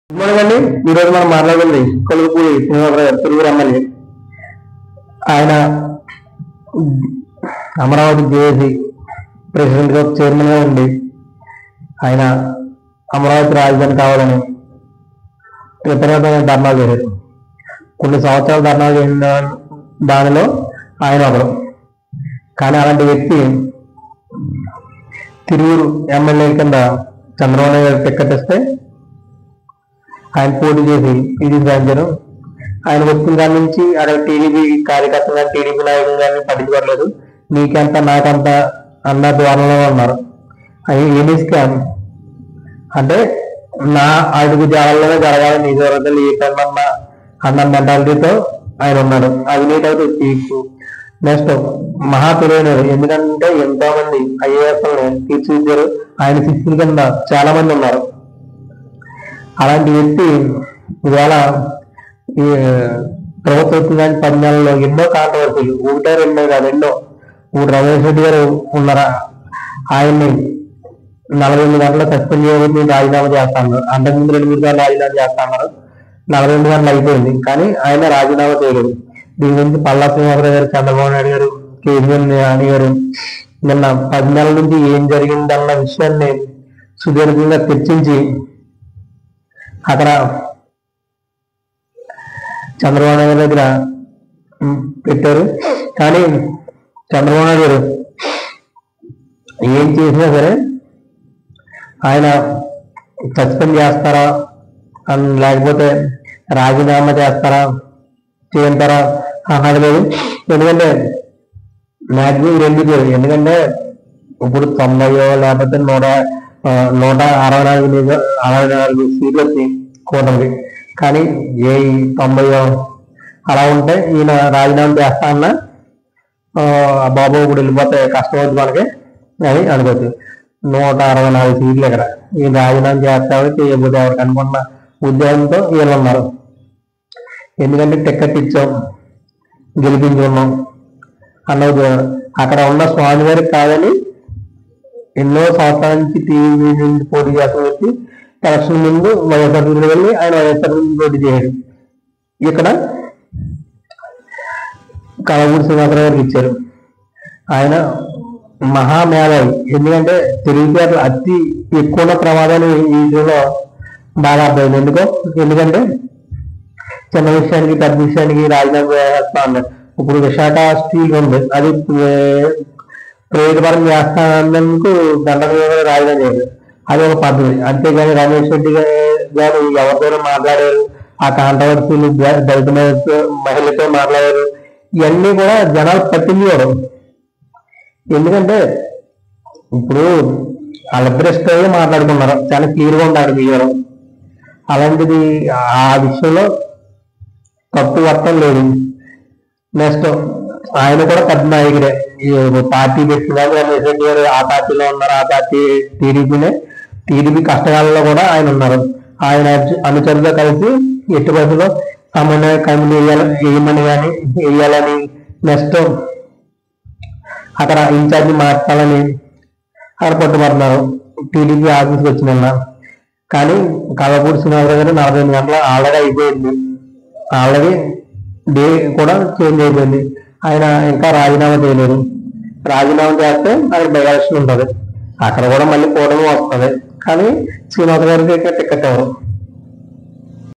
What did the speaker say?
Good morning అండి. ఈరోజు మనం మాట్లాడుకుంది కొలుగుపూడి తిరువురు ఎమ్మెల్యే. ఆయన అమరావతి జేఏసీ ప్రెసిడెంట్ గా చైర్మన్ గా ఉండి ఆయన అమరావతి రాజధాని కావాలని విపరీతమైన ధర్నాలు చేశారు. కొన్ని సంవత్సరాలు ధర్నాలు చేసిన దానిలో ఆయన ఒకరు. కానీ అలాంటి వ్యక్తి తిరువురు ఎమ్మెల్యే కింద చంద్రబాబు నాయుడు టికెట్ ఇస్తే ఆయన పోటీ చేసి ఇది సాధించారు. ఆయన వచ్చిన దాని నుంచి అక్కడ టీడీపీ కార్యకర్తలు కానీ టీడీపీ నాయకులు కానీ పట్టించుకోవట్లేదు. నీకెంత నాకంత అన్న ధోరణిలో ఉన్నారు. అది ఏమి స్కామ్ అంటే నా అడుగు జాగాల్లోనే జరగాలని నీ జరగాలి ఏ కన్నా అన్న మెంటాలిటీతో ఆయన ఉన్నాడు. అవినీతి అయితే తీర్చు. నెక్స్ట్ మహా తెలియనివారు. ఎందుకంటే ఎంతో మంది ఐఏఎస్లను తీర్చిదిద్దారు. ఆయన శిష్యుల కింద చాలా మంది ఉన్నారు. అలాంటి వ్యక్తి ఇవాళ ఈ ప్రభుత్వం వచ్చిన 10 నెలల్లో ఎన్నో కాంట్రవర్సీలు, ఒకటో రెండో కాదు ఎన్నో. ఇప్పుడు రమేష్ రెడ్డి గారు ఉన్నారా, ఆయన్ని 48 గంటలు సస్పెండ్ చేయబోతుంది, రాజీనామా చేస్తా అన్నారు. అంతకుముందు 2-3 సార్లు రాజీనామా చేస్తా అన్నారు. 42 గంటలు అయిపోయింది కానీ ఆయన రాజీనామా చేయలేదు. దీని గురించి పల్లా శ్రీనివాసరావు గారు, చంద్రబాబు నాయుడు గారు, కేసీఆర్ నాని గారు నిన్న 10 నెలల నుంచి ఏం జరిగిందన్న విషయాన్ని సుదీర్ఘంగా చర్చించి అక్కడ చంద్రబాబు నాయుడు దగ్గర పెట్టారు. కానీ చంద్రబాబు నాయుడు గారు ఏం చేసినా సరే ఆయన సస్పెండ్ చేస్తారా అని లేకపోతే రాజీనామా చేస్తారా చేయంటారా అన్నది లేదు. ఎందుకంటే మ్యాక్సిమం రెండు. ఎందుకంటే ఇప్పుడు 90 లేకపోతే 164 సీట్లు వచ్చి కూటమికి. కానీ ఏ 90 అలా ఉంటే ఈయన రాజీనామా చేస్తా అన్న బాబు ఇప్పుడు వెళ్ళిపోతే కష్టం అవుతుంది మనకి అని అనుకోవచ్చు. 164 సీట్లు ఇక్కడ ఈయన రాజీనామా చేస్తామని చేయబోతే ఎవరికి అనుకున్న ఉద్యోగంతో వీళ్ళు ఉన్నారు. ఎందుకంటే టికెట్ ఇచ్చాం గెలిపించుకున్నాం అన్న ఉద్యోగం. అక్కడ ఉన్న స్వామి గారికి కాదని ఎన్నో సంవత్సరాల నుంచి టీవీ నుంచి పోటీ చేస్తాం వచ్చి ఎలక్షన్ ముందు వైఎస్ఆర్సీపీకి వెళ్ళి ఆయన వైఎస్ఆర్సీపీ పోటీ చేయడు. ఇక్కడ కలగూరు శ్రీనివాసరావు గారికి ఇచ్చారు. ఆయన మహామేధావి. ఎందుకంటే తెలివితేటలు అతి ఎక్కువ ప్రమాదాలు ఈ విషయంలో బాగా అర్థమైంది. ఎందుకంటే చిన్న విషయానికి పెద్ద విషయానికి రాజీనామా చేస్తా అన్నారు. ఇప్పుడు విశాఖ స్టీల్ ఉంది, అది ప్రైవేట్ చేస్తానందుకు దండన రాజీనామా చేయరు. అది ఒక పద్ధతి. అంతేగాని రమేష్ రెడ్డి గారు ఎవరితోనూ మాట్లాడారు, ఆ కాంట్రవర్సీలు దళిత మహిళతో మాట్లాడారు, ఇవన్నీ కూడా జనాలు పట్టించేవారు. ఎందుకంటే ఇప్పుడు వాళ్ళిద్దరు ఇష్టంగా మాట్లాడుకున్నారు, చాలా క్లియర్గా ఉంటారు మీరు. అలాంటిది ఆ విషయంలో తప్పు వర్తం లేదు. నెక్స్ట్ ఆయన కూడా పెద్ద నాయకుడే. పార్టీ పెట్టినారు రమేష్ రెడ్డి గారు ఆ పార్టీలో ఉన్నారు. ఆ పార్టీ టీడీపీ కష్టకాలంలో కూడా ఆయన ఉన్నారు. ఆయన అనుచరులతో కలిసి ఎట్టి బస్సులో సమన్వయ కమిటీ వేయమని కానీ వేయాలని, నెక్స్ట్ అక్కడ ఇన్ఛార్జి మార్చాలని అక్కడ పట్టుబడుతున్నారు టీడీపీ ఆఫీస్కి వచ్చిన. కానీ కలపూడి శ్రీనివాసరావు గారు 48 గంటలు ఆల్రెడీ అయిపోయింది. ఆల్రెడీ డే కూడా చేంజ్ అయిపోయింది. ఆయన ఇంకా రాజీనామా చేయలేదు. రాజీనామా చేస్తే అక్కడ బై ఎలక్షన్ ఉంటుంది. అక్కడ కూడా మళ్ళీ కూటమి వస్తుంది. కానీ శ్రీనివాస గారికి టికెట్ ఎవరు